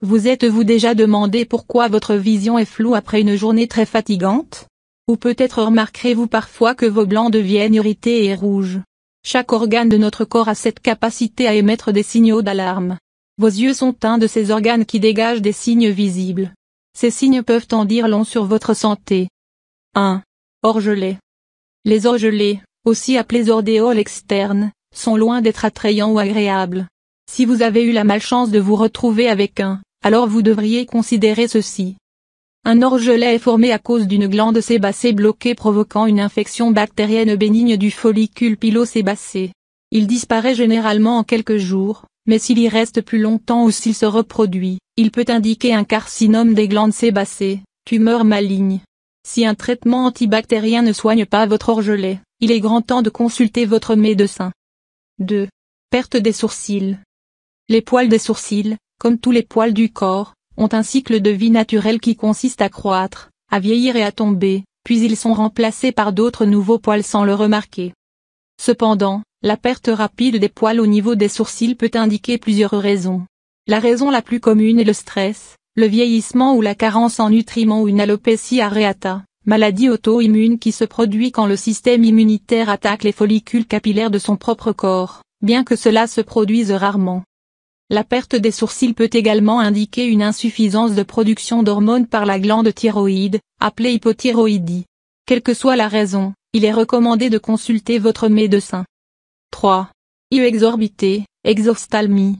Vous êtes-vous déjà demandé pourquoi votre vision est floue après une journée très fatigante? Ou peut-être remarquerez-vous parfois que vos blancs deviennent irrités et rouges. Chaque organe de notre corps a cette capacité à émettre des signaux d'alarme. Vos yeux sont un de ces organes qui dégagent des signes visibles. Ces signes peuvent en dire long sur votre santé. 1. Orgelets. Les orgelets, aussi appelés ordéoles externes, sont loin d'être attrayants ou agréables. Si vous avez eu la malchance de vous retrouver avec un, alors vous devriez considérer ceci. Un orgelet est formé à cause d'une glande sébacée bloquée provoquant une infection bactérienne bénigne du follicule pilosébacé. Il disparaît généralement en quelques jours, mais s'il y reste plus longtemps ou s'il se reproduit, il peut indiquer un carcinome des glandes sébacées, tumeur maligne. Si un traitement antibactérien ne soigne pas votre orgelet, il est grand temps de consulter votre médecin. 2. Perte des sourcils. Les poils des sourcils, comme tous les poils du corps, ont un cycle de vie naturel qui consiste à croître, à vieillir et à tomber, puis ils sont remplacés par d'autres nouveaux poils sans le remarquer. Cependant, la perte rapide des poils au niveau des sourcils peut indiquer plusieurs raisons. La raison la plus commune est le stress, le vieillissement ou la carence en nutriments ou une alopécie areata, maladie auto-immune qui se produit quand le système immunitaire attaque les follicules capillaires de son propre corps, bien que cela se produise rarement. La perte des sourcils peut également indiquer une insuffisance de production d'hormones par la glande thyroïde, appelée hypothyroïdie. Quelle que soit la raison, il est recommandé de consulter votre médecin. 3. Yeux exorbités, exophthalmie.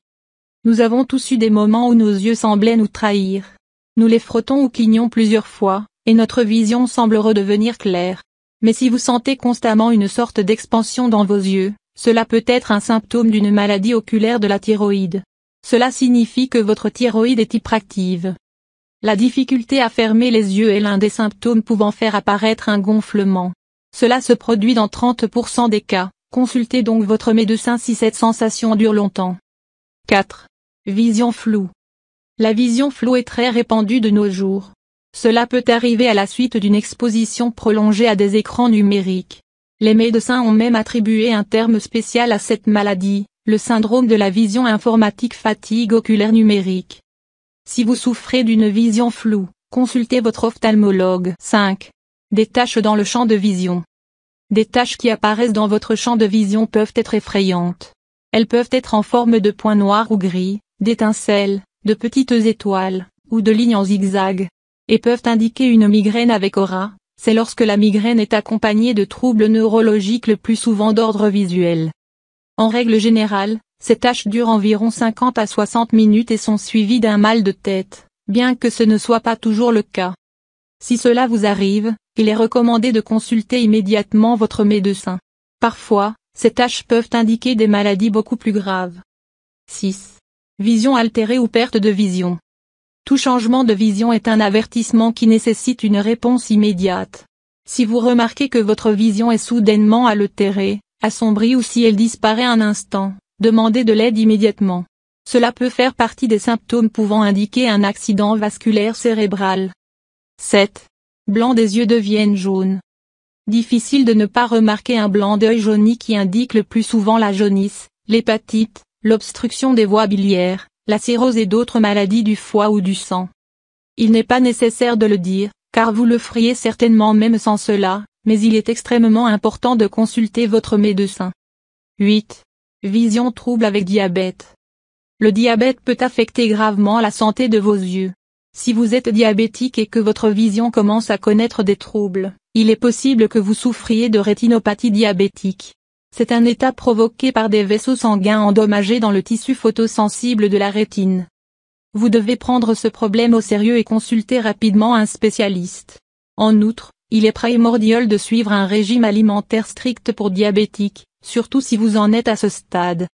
Nous avons tous eu des moments où nos yeux semblaient nous trahir. Nous les frottons ou clignons plusieurs fois, et notre vision semble redevenir claire. Mais si vous sentez constamment une sorte d'expansion dans vos yeux, cela peut être un symptôme d'une maladie oculaire de la thyroïde. Cela signifie que votre thyroïde est hyperactive. La difficulté à fermer les yeux est l'un des symptômes pouvant faire apparaître un gonflement. Cela se produit dans 30% des cas, consultez donc votre médecin si cette sensation dure longtemps. 4. Vision floue. La vision floue est très répandue de nos jours. Cela peut arriver à la suite d'une exposition prolongée à des écrans numériques. Les médecins ont même attribué un terme spécial à cette maladie, le syndrome de la vision informatique fatigue oculaire numérique. Si vous souffrez d'une vision floue, consultez votre ophtalmologue. 5. Des taches dans le champ de vision. Des taches qui apparaissent dans votre champ de vision peuvent être effrayantes. Elles peuvent être en forme de points noirs ou gris, d'étincelles, de petites étoiles, ou de lignes en zigzag. Et peuvent indiquer une migraine avec aura, c'est lorsque la migraine est accompagnée de troubles neurologiques le plus souvent d'ordre visuel. En règle générale, ces taches durent environ 50 à 60 minutes et sont suivies d'un mal de tête, bien que ce ne soit pas toujours le cas. Si cela vous arrive, il est recommandé de consulter immédiatement votre médecin. Parfois, ces taches peuvent indiquer des maladies beaucoup plus graves. 6. Vision altérée ou perte de vision. Tout changement de vision est un avertissement qui nécessite une réponse immédiate. Si vous remarquez que votre vision est soudainement altérée, assombrie ou si elle disparaît un instant, demandez de l'aide immédiatement. Cela peut faire partie des symptômes pouvant indiquer un accident vasculaire cérébral. 7. Blanc des yeux deviennent jaunes. Difficile de ne pas remarquer un blanc d'œil jauni qui indique le plus souvent la jaunisse, l'hépatite, l'obstruction des voies biliaires, la cirrhose et d'autres maladies du foie ou du sang. Il n'est pas nécessaire de le dire, car vous le feriez certainement même sans cela, mais il est extrêmement important de consulter votre médecin. 8. Vision trouble avec diabète. Le diabète peut affecter gravement la santé de vos yeux. Si vous êtes diabétique et que votre vision commence à connaître des troubles, il est possible que vous souffriez de rétinopathie diabétique. C'est un état provoqué par des vaisseaux sanguins endommagés dans le tissu photosensible de la rétine. Vous devez prendre ce problème au sérieux et consulter rapidement un spécialiste. En outre, il est primordial de suivre un régime alimentaire strict pour diabétiques, surtout si vous en êtes à ce stade.